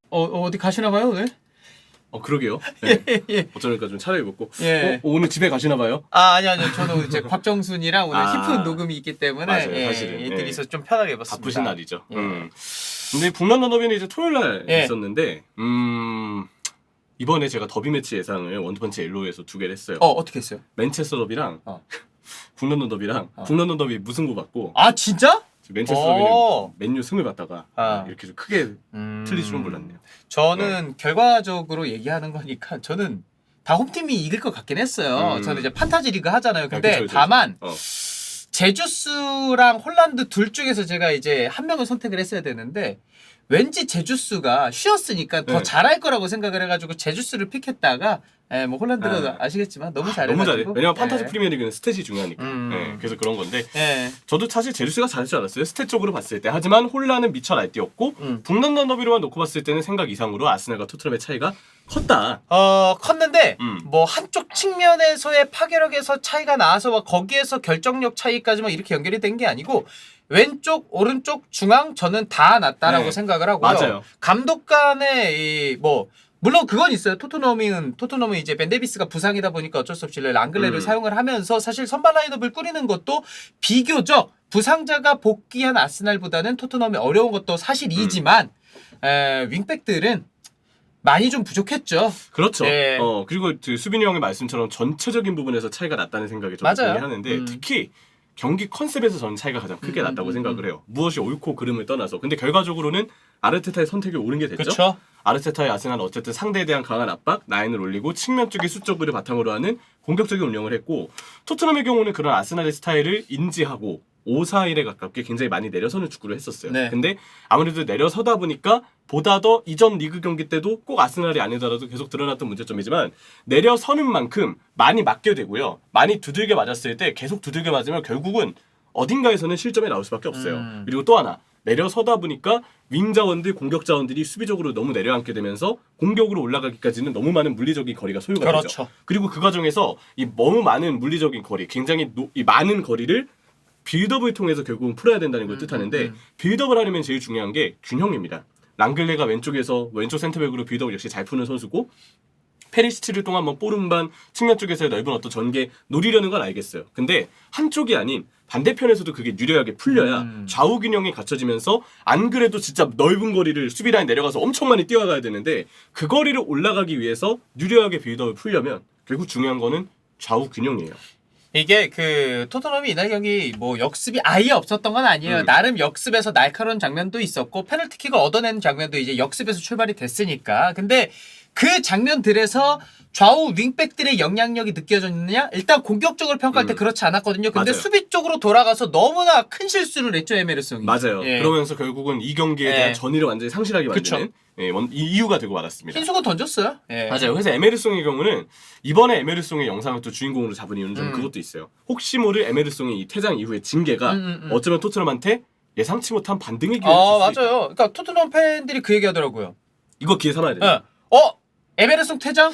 어디 가시나 봐요, 오늘? 그러게요. 네. 예. 어쩌니까 좀 차려입었고. 예. 오늘 집에 가시나 봐요? 아니요. 저도 이제 곽정순이랑 오늘 히프 녹음이 있기 때문에 맞아요, 사실은. 이들이 있어서 좀 편하게 입었습니다. 바쁘신 날이죠. 예. 근데 북런던 더비는 이제 토요일 날 예. 있었는데, 이번에 제가 더비 매치 예상을 원투펀치 엘로에서 2개를 했어요. 어떻게 했어요? 맨체스터 더비랑 북런던 더비랑 북런던 더비 무승부 받고 아, 진짜? 맨체스터 더비는 맨유 승을 받다가 이렇게 좀 크게 틀릴 줄은 몰랐네요. 저는 결과적으로 얘기하는 거니까 저는 다 홈팀이 이길 것 같긴 했어요. 저는 이제 판타지 리그 하잖아요. 근데 그쵸. 다만 제주스랑 홀란드 둘 중에서 제가 이제 한 명을 선택을 했어야 되는데 왠지 제주스가 쉬었으니까 더 네. 잘할 거라고 생각을 해가지고 제주스를 픽했다가 뭐 홀란드가 아시겠지만 너무 잘해가지고 너무 잘해. 왜냐면 판타지 예. 프리미어리그는 스탯이 중요하니까. 네, 그래서 그런 건데 예. 저도 사실 제주스가 잘할 줄 알았어요. 스탯 쪽으로 봤을 때. 하지만 홀란은 미쳐 날뛰었고 북런던 더비로만 놓고 봤을 때는 생각 이상으로 아스날과 토트넘의 차이가 컸다. 컸는데 뭐 한쪽 측면에서의 파괴력에서 차이가 나와서 막 거기에서 결정력 차이까지만 이렇게 연결이 된 게 아니고 왼쪽, 오른쪽, 중앙 저는 다 났다라고 네. 생각을 하고요. 맞아요. 감독 간의 물론 그건 있어요. 토트넘은 이제 벤 데이비스가 부상이다 보니까 어쩔 수 없이 랑글레를 사용을 하면서 사실 선발 라인업을 꾸리는 것도 비교적 부상자가 복귀한 아스날보다는 토트넘이 어려운 것도 사실이지만 윙백들은 많이 좀 부족했죠. 그렇죠. 예. 그리고 그 수빈이 형의 말씀처럼 전체적인 부분에서 차이가 났다는 생각이 좀 맞아요. 동의하는데 특히 경기 컨셉에서 저는 차이가 가장 크게 났다고 생각을 해요. 무엇이 옳고 그름을 떠나서. 근데 결과적으로는 아르테타의 선택이 옳은 게 됐죠. 그쵸? 아르테타의 아스날은 어쨌든 상대에 대한 강한 압박, 라인을 올리고 측면 쪽의 수적을 바탕으로 하는 공격적인 운영을 했고 토트넘의 경우는 그런 아스날의 스타일을 인지하고 5-4-1에 가깝게 굉장히 많이 내려서는 축구를 했었어요. 네. 근데 아무래도 내려서다 보니까 보다 더 이전 리그 경기 때도 꼭 아스날이 아니더라도 계속 드러났던 문제점이지만 내려서는 만큼 많이 맞게 되고요. 많이 두들겨 맞았을 때 계속 두들겨 맞으면 결국은 어딘가에서는 실점이 나올 수밖에 없어요. 그리고 또 하나 내려서다 보니까 윙 자원들, 공격 자원들이 수비적으로 너무 내려앉게 되면서 공격으로 올라가기까지는 너무 많은 물리적인 거리가 소요가 그렇죠. 되죠. 그리고 그 과정에서 이 너무 많은 물리적인 거리, 굉장히 이 많은 거리를 빌드업을 통해서 결국은 풀어야 된다는 걸 뜻하는데 빌드업을 하려면 제일 중요한 게 균형입니다. 랑글레가 왼쪽 센터백으로 빌드업을 역시 잘 푸는 선수고 페리시치를 통한 뽀른반 측면 쪽에서의 넓은 어떤 전개 노리려는 건 알겠어요. 근데 한쪽이 아닌 반대편에서도 그게 유려하게 풀려야 좌우 균형이 갖춰지면서 안 그래도 진짜 넓은 거리를 수비 라인 내려가서 엄청 많이 뛰어가야 되는데 그 거리를 올라가기 위해서 유려하게 빌드업을 풀려면 결국 중요한 거는 좌우 균형이에요. 이게 그 토트넘이 이날 경기 역습이 아예 없었던 건 아니에요. 나름 역습에서 날카로운 장면도 있었고 페널티킥을 얻어내는 장면도 이제 역습에서 출발이 됐으니까. 근데 그 장면들에서 좌우 윙백들의 영향력이 느껴졌느냐? 일단 공격적으로 평가할 때 그렇지 않았거든요. 근데 맞아요. 수비 쪽으로 돌아가서 너무나 큰 실수를 했죠, 에메르송이. 맞아요. 예. 그러면서 결국은 이 경기에 대한 전의를 완전히 상실하게 만드는 이 이유가 되고 말았습니다. 흰수건 던졌어요. 예. 맞아요. 그래서 에메르송의 경우는 이번에 에메르송의 영상을 또 주인공으로 잡은 이유는 좀 그것도 있어요. 혹시 모를 에메르송의 이 퇴장 이후의 징계가 어쩌면 토트넘한테 예상치 못한 반등의 기회를 줄 수 있다. 맞아요. 그러니까 토트넘 팬들이 그 얘기하더라고요. 이거 기회 삼아야 돼요. 예. 에메르송 퇴장?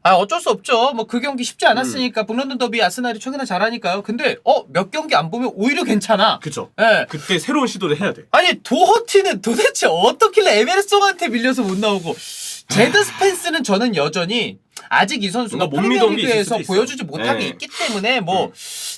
어쩔 수 없죠. 그 경기 쉽지 않았으니까 북런던 더비 아스날이 최근에 잘하니까요. 근데 몇 경기 안 보면 오히려 괜찮아. 그쵸. 예. 그때 새로운 시도를 해야 돼. 아니 도허티는 도대체 어떻길래 에메르송한테 밀려서 못 나오고 제드 스펜스는 저는 여전히 아직 이 선수가 뭔가 못 믿어온 게 있을 프리미어리그에서 수도 있어요. 보여주지 못한 게 있기 때문에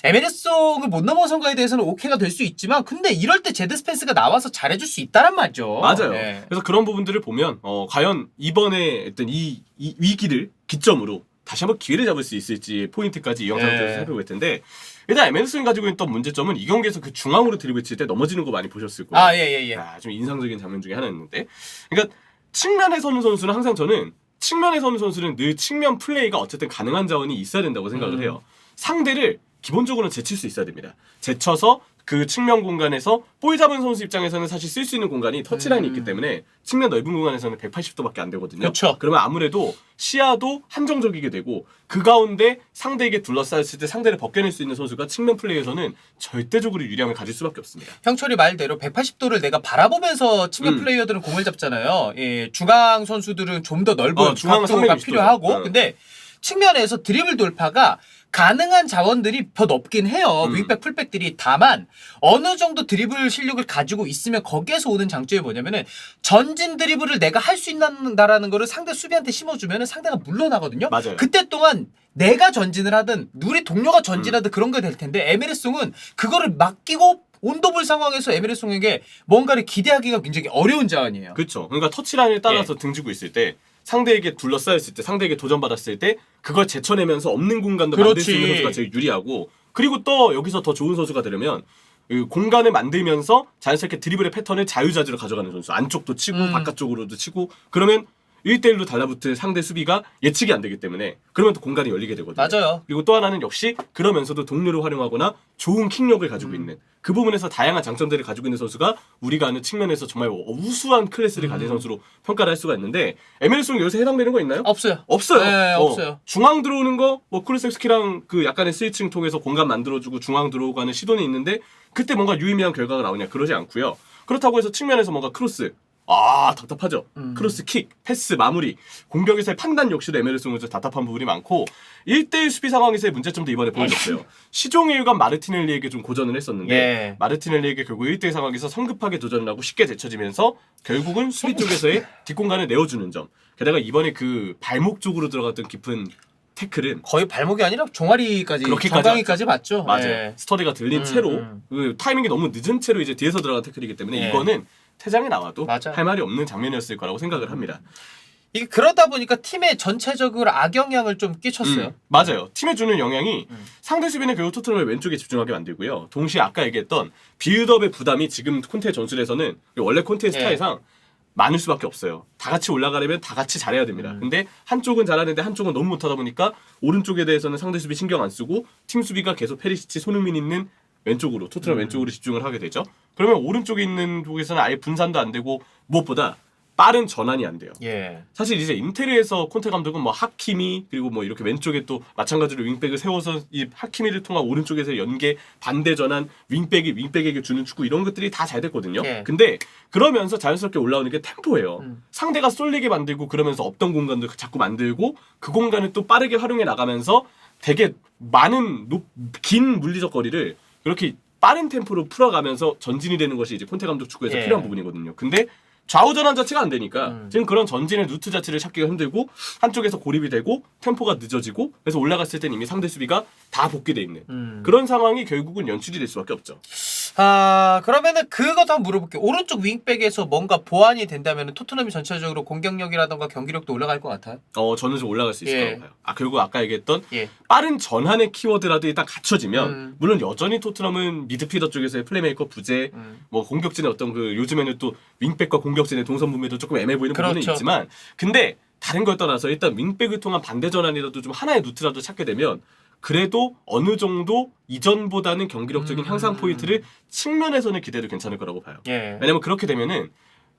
에메르송을 못 넘어선 거에 대해서는 오케이가 될 수 있지만 근데 이럴 때 제드 스펜스가 나와서 잘해줄 수 있다란 말이죠. 맞아요. 예. 그래서 그런 부분들을 보면 과연 이번에 어떤 이 위기를 기점으로 다시 한번 기회를 잡을 수 있을지 포인트까지 이 영상을 통해서 살펴볼 텐데 일단 에메르송이 가지고 있던 문제점은 이 경기에서 그 중앙으로 드리블 칠 때 넘어지는 거 많이 보셨을 거예요. 예. 좀 인상적인 장면 중에 하나였는데 그러니까 측면에 서는 선수는 항상 저는 측면에 서는 선수는 늘 측면 플레이가 어쨌든 가능한 자원이 있어야 된다고 생각을 해요. 상대를 기본적으로는 제칠 수 있어야 됩니다. 제쳐서 그 측면 공간에서 볼 잡은 선수 입장에서는 사실 쓸 수 있는 공간이 터치라인이 있기 때문에 측면 넓은 공간에서는 180도밖에 안 되거든요. 그쵸. 그러면 아무래도 시야도 한정적이게 되고 그 가운데 상대에게 둘러싸였을 때 상대를 벗겨낼 수 있는 선수가 측면 플레이에서는 절대적으로 유리함을 가질 수밖에 없습니다. 형철이 말대로 180도를 내가 바라보면서 측면 플레이어들은 공을 잡잖아요. 중앙 선수들은 좀 더 넓은 중앙은 각도가 상당히 필요하고 쉽죠. 근데 측면에서 드리블 돌파가 가능한 자원들이 더 높긴 해요. 음. 윙백, 풀백들이. 다만 어느 정도 드리블 실력을 가지고 있으면 거기에서 오는 장점이 뭐냐면은 전진 드리블을 내가 할 수 있다라는 거를 상대 수비한테 심어주면은 상대가 물러나거든요. 맞아요. 그때 동안 내가 전진을 하든 우리 동료가 전진하든 그런 게 될 텐데 에메르송은 그거를 맡기고 온도불 상황에서 에메르송에게 뭔가를 기대하기가 굉장히 어려운 자원이에요. 그렇죠. 그러니까 터치라인을 따라서 등지고 있을 때 상대에게 둘러싸였을 때 상대에게 도전받았을 때 그걸 제쳐내면서 없는 공간도 만들 수 있는 그렇지. 선수가 제일 유리하고 그리고 또 여기서 더 좋은 선수가 되려면 그 공간을 만들면서 자연스럽게 드리블의 패턴을 자유자재로 가져가는 선수. 안쪽도 치고 바깥쪽으로도 치고 그러면 1대1로 달라붙을 상대 수비가 예측이 안 되기 때문에 그러면 또 공간이 열리게 되거든요. 맞아요. 그리고 또 하나는 역시 그러면서도 동료를 활용하거나 좋은 킥력을 가지고 있는 그 부분에서 다양한 장점들을 가지고 있는 선수가 우리가 아는 측면에서 정말 우수한 클래스를 가진 선수로 평가를 할 수가 있는데 에메르송 요새 해당되는 거 있나요? 없어요. 없어요. 네, 없어요. 중앙 들어오는 거 뭐 쿠르섹스키랑 그 약간의 스위칭 통해서 공간 만들어주고 중앙 들어오고 하는 시도는 있는데 그때 뭔가 유의미한 결과가 나오냐 그러지 않고요. 그렇다고 해서 측면에서 뭔가 크로스 답답하죠. 크로스 킥, 패스, 마무리, 공격에서의 판단 역시도 에메르송은 좀 답답한 부분이 많고 1대1 수비 상황에서의 문제점도 이번에 보여줬어요. 시종의 일관 마르티넬리에게 좀 고전을 했었는데 예. 마르티넬리에게 결국 1대1 상황에서 성급하게 도전을 하고 쉽게 제쳐지면서 결국은 수비 쪽에서의 뒷공간을 내어주는 점. 게다가 이번에 그 발목 쪽으로 들어갔던 깊은 태클은 거의 발목이 아니라 종아리까지, 그렇게까지 정강이까지 맞죠. 맞아요. 예. 스터디가 들린 채로 그 타이밍이 너무 늦은 채로 이제 뒤에서 들어간 태클이기 때문에 예. 이거는 퇴장에 나와도 맞아. 할 말이 없는 장면이었을 거라고 생각을 합니다. 이게 그러다 보니까 팀에 전체적으로 악영향을 좀 끼쳤어요. 맞아요. 팀에 주는 영향이 상대 수비는 결국 토트넘을 왼쪽에 집중하게 만들고요. 동시에 아까 얘기했던 빌드업의 부담이 지금 콘테 전술에서는 원래 콘테의 스타일상 많을 수밖에 없어요. 다 같이 올라가려면 다 같이 잘해야 됩니다. 근데 한쪽은 잘하는데 한쪽은 너무 못하다 보니까 오른쪽에 대해서는 상대 수비 신경 안 쓰고 팀 수비가 계속 페리시치, 손흥민 있는 왼쪽으로 토트넘 왼쪽으로 집중을 하게 되죠. 그러면 오른쪽에 있는 쪽에서는 아예 분산도 안 되고 무엇보다 빠른 전환이 안 돼요. 예. 사실 이제 인테르에서 콘테 감독은 뭐 하키미 그리고 뭐 이렇게 왼쪽에 또 마찬가지로 윙백을 세워서 이 하키미를 통한 오른쪽에서 연계 반대 전환 윙백이 윙백에게 주는 축구 이런 것들이 다 잘 됐거든요. 예. 근데 그러면서 자연스럽게 올라오는 게 템포예요. 상대가 쏠리게 만들고 그러면서 없던 공간도 자꾸 만들고 그 공간을 또 빠르게 활용해 나가면서 되게 많은 긴 물리적 거리를 그렇게 빠른 템포로 풀어가면서 전진이 되는 것이 이제 콘테 감독 축구에서 예. 필요한 부분이거든요. 근데 좌우 전환 자체가 안 되니까 지금 그런 전진의 루트 자체를 찾기가 힘들고 한쪽에서 고립이 되고 템포가 늦어지고 그래서 올라갔을 땐 이미 상대 수비가 다 복귀돼 있는 그런 상황이 결국은 연출이 될 수밖에 없죠. 아, 그러면은 그것도 한번 물어볼게요. 오른쪽 윙백에서 뭔가 보완이 된다면 토트넘이 전체적으로 공격력이라던가 경기력도 올라갈 것 같아요. 저는 좀 올라갈 수 있을 예. 거라고 봐요. 결국 아까 얘기했던 예. 빠른 전환의 키워드라도 일단 갖춰지면 물론 여전히 토트넘은 미드필더 쪽에서의 플레이메이커 부재 뭐 공격진의 어떤 그 요즘에는 또 윙백과 공격진의 동선분배도 조금 애매해 보이는 부분은 그렇죠. 있지만 근데 다른 걸 떠나서 일단 윙백을 통한 반대 전환이라도 좀 하나의 루트라도 찾게 되면 그래도 어느 정도 이전보다는 경기력적인 향상 포인트를 측면에서는 기대도 괜찮을 거라고 봐요. 예. 왜냐면 그렇게 되면은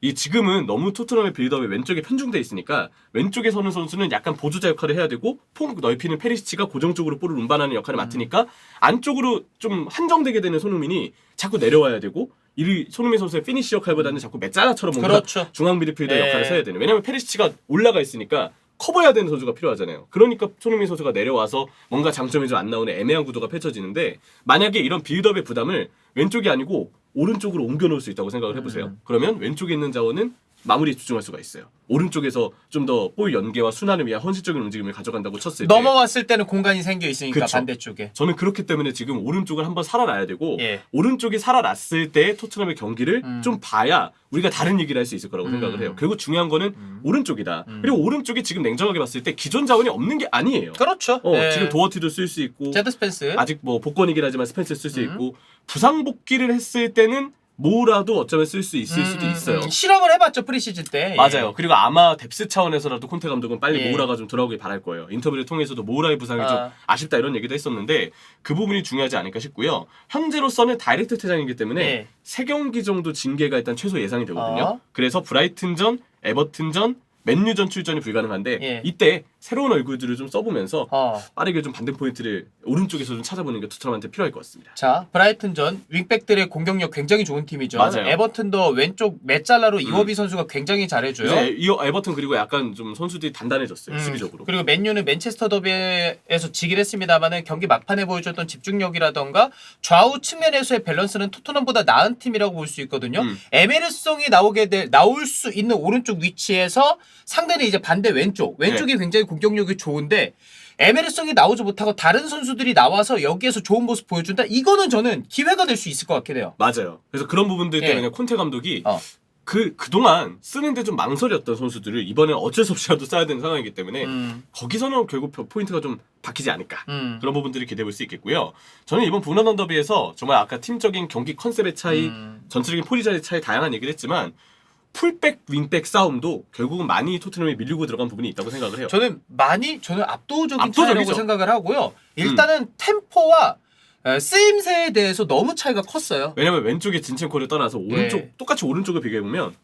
이 지금은 너무 토트넘의 빌드업이 왼쪽에 편중돼 있으니까 왼쪽에 서는 선수는 약간 보조자 역할을 해야 되고 폭 넓히는 페리시치가 고정적으로 볼을 운반하는 역할을 맡으니까 안쪽으로 좀 한정되게 되는 손흥민이 자꾸 내려와야 되고 이 손흥민 선수의 피니시 역할보다는 자꾸 메짜라처럼 뭔가 그렇죠. 중앙 미드필더 네. 역할을 해야 되는. 왜냐면 페리시치가 올라가 있으니까 커버해야 되는 선수가 필요하잖아요. 그러니까 손흥민 선수가 내려와서 뭔가 장점이 좀 안 나오는 애매한 구도가 펼쳐지는데 만약에 이런 빌드업의 부담을 왼쪽이 아니고 오른쪽으로 옮겨놓을 수 있다고 생각을 해보세요. 그러면 왼쪽에 있는 자원은 마무리에 집중할 수가 있어요. 오른쪽에서 좀 더 볼 연계와 순환을 위한 헌신적인 움직임을 가져간다고 쳤을 때 넘어왔을 때는 공간이 생겨 있으니까 그쵸. 반대쪽에. 저는 그렇기 때문에 지금 오른쪽을 한번 살아놔야 되고 예. 오른쪽이 살아났을 때 토트넘의 경기를 좀 봐야 우리가 다른 얘기를 할 수 있을 거라고 생각을 해요. 결국 중요한 거는 오른쪽이다. 그리고 오른쪽이 지금 냉정하게 봤을 때 기존 자원이 없는 게 아니에요. 그렇죠. 예. 지금 도어티도 쓸 수 있고 제드 스펜스. 아직 뭐 복권이긴 하지만 스펜스 쓸 수 있고 부상 복귀를 했을 때는 뭐라도 어쩌면 쓸 수 있을 수도 있어요. 실험을 해봤죠 프리시즌 때. 맞아요. 그리고 아마 뎁스 차원에서라도 콘테 감독은 빨리 예. 모우라가 좀 돌아오길 바랄 거예요. 인터뷰를 통해서도 모우라의 부상이 좀 아쉽다 이런 얘기도 했었는데 그 부분이 중요하지 않을까 싶고요. 현재로서는 다이렉트 퇴장이기 때문에 예. 3경기 정도 징계가 일단 최소 예상이 되거든요. 어. 그래서 브라이튼전, 에버튼전, 맨유전 출전이 불가능한데 예. 이때 새로운 얼굴들을 좀 써보면서 어. 빠르게 좀 반등 포인트를 오른쪽에서 좀 찾아보는 게 토트넘한테 필요할 것 같습니다. 자, 브라이튼전 윙백들의 공격력 굉장히 좋은 팀이죠. 맞아요. 에버튼도 왼쪽 메잘라로 이워비 선수가 굉장히 잘해줘요. 이제 이 에버튼 그리고 약간 좀 선수들이 단단해졌어요. 수비적으로. 그리고 맨유는 맨체스터 더비에서 지긴 했습니다만은 경기 막판에 보여줬던 집중력이라던가 좌우 측면에서의 밸런스는 토트넘보다 나은 팀이라고 볼 수 있거든요. 에메르송이 나올 수 있는 오른쪽 위치에서 상대는 이제 반대 왼쪽이 굉장히 공격력이 좋은데 에메르송이 나오지 못하고 다른 선수들이 나와서 여기에서 좋은 모습 보여준다. 이거는 저는 기회가 될 수 있을 것 같긴 해요. 맞아요. 그래서 그런 부분들 예. 때문에 콘테 감독이 어. 그동안 쓰는데 좀 망설였던 선수들을 이번엔 어쩔 수 없이라도 써야 되는 상황이기 때문에 거기서는 결국 포인트가 좀 바뀌지 않을까. 그런 부분들을 기대해 볼 수 있겠고요. 저는 이번 북런던 더비에서 정말 아까 팀적인 경기 컨셉의 차이, 전체적인 포지션의 차이 다양한 얘기를 했지만 풀백, 윙백 싸움도 결국은 많이 토트넘이 밀리고 들어간 부분이 있다고 생각을 해요. 저는 압도적인 압도적이죠. 차이라고 생각을 하고요. 일단은 템포와 쓰임새에 대해서 너무 차이가 컸어요. 왜냐면 왼쪽에 진첸코를 떠나서 오른쪽 똑같이 오른쪽을 비교해 보면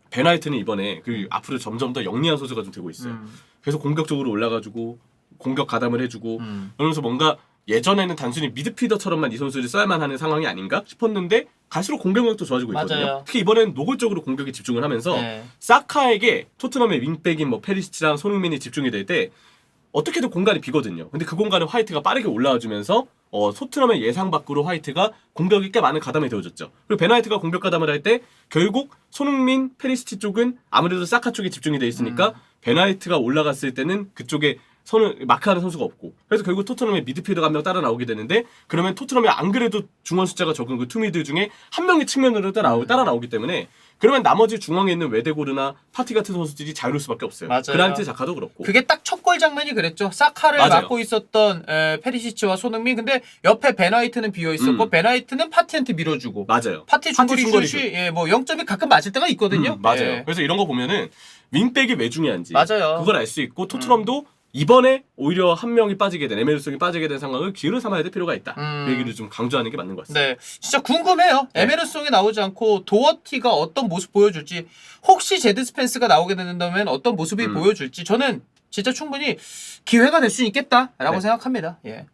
베나이트는 이번에 그 앞으로 점점 더 영리한 소재가 좀 되고 있어요. 그래서 공격적으로 올라가지고 공격 가담을 해주고 그러면서 뭔가 예전에는 단순히 미드필더처럼만 이 선수를 써야만 하는 상황이 아닌가 싶었는데 갈수록 공격력도 좋아지고 있거든요. 맞아요. 특히 이번에는 노골적으로 공격에 집중을 하면서 네. 사카에게 토트넘의 윙백인 뭐 페리시치랑 손흥민이 집중이 될 때 어떻게든 공간이 비거든요. 근데 그 공간을 화이트가 빠르게 올라와주면서 토트넘의 예상 밖으로 화이트가 공격이 꽤 많은 가담이 되어줬죠. 그리고 베나이트가 공격 가담을 할 때 결국 손흥민, 페리시치 쪽은 아무래도 사카 쪽에 집중이 돼 있으니까 베나이트가 올라갔을 때는 그쪽에 선을 마크하는 선수가 없고 그래서 결국 토트넘의 미드필더가 한 명 따라 나오게 되는데 그러면 토트넘이 안 그래도 중원 숫자가 적은 그 투미드 중에 한 명이 측면으로 따라 나오기 때문에 그러면 나머지 중앙에 있는 웨데고르나 파티 같은 선수들이 자유로울 수밖에 없어요. 맞아요. 그란트 자카도 그렇고. 그게 딱 첫 골 장면이 그랬죠. 사카를 맞아요. 맡고 있었던 페리시치와 손흥민. 근데 옆에 베나이트는 비어 있었고 베나이트는 파티한테 밀어주고. 맞아요. 파티 중거리 슛이 뭐 0점이 가끔 맞을 때가 있거든요. 맞아요. 예. 그래서 이런 거 보면은 윙백이 왜 중요한지 맞아요. 그걸 알 수 있고 토트넘도 이번에 오히려 한 명이 빠지게 된 에메르송이 빠지게 된 상황을 기회로 삼아야 될 필요가 있다. 그 얘기를 좀 강조하는 게 맞는 것 같습니다. 네, 진짜 궁금해요. 네. 에메르송이 나오지 않고 도어티가 어떤 모습 보여줄지, 혹시 제드 스펜스가 나오게 된다면 어떤 모습이 보여줄지 저는 진짜 충분히 기회가 될 수 있겠다라고 네. 생각합니다. 예.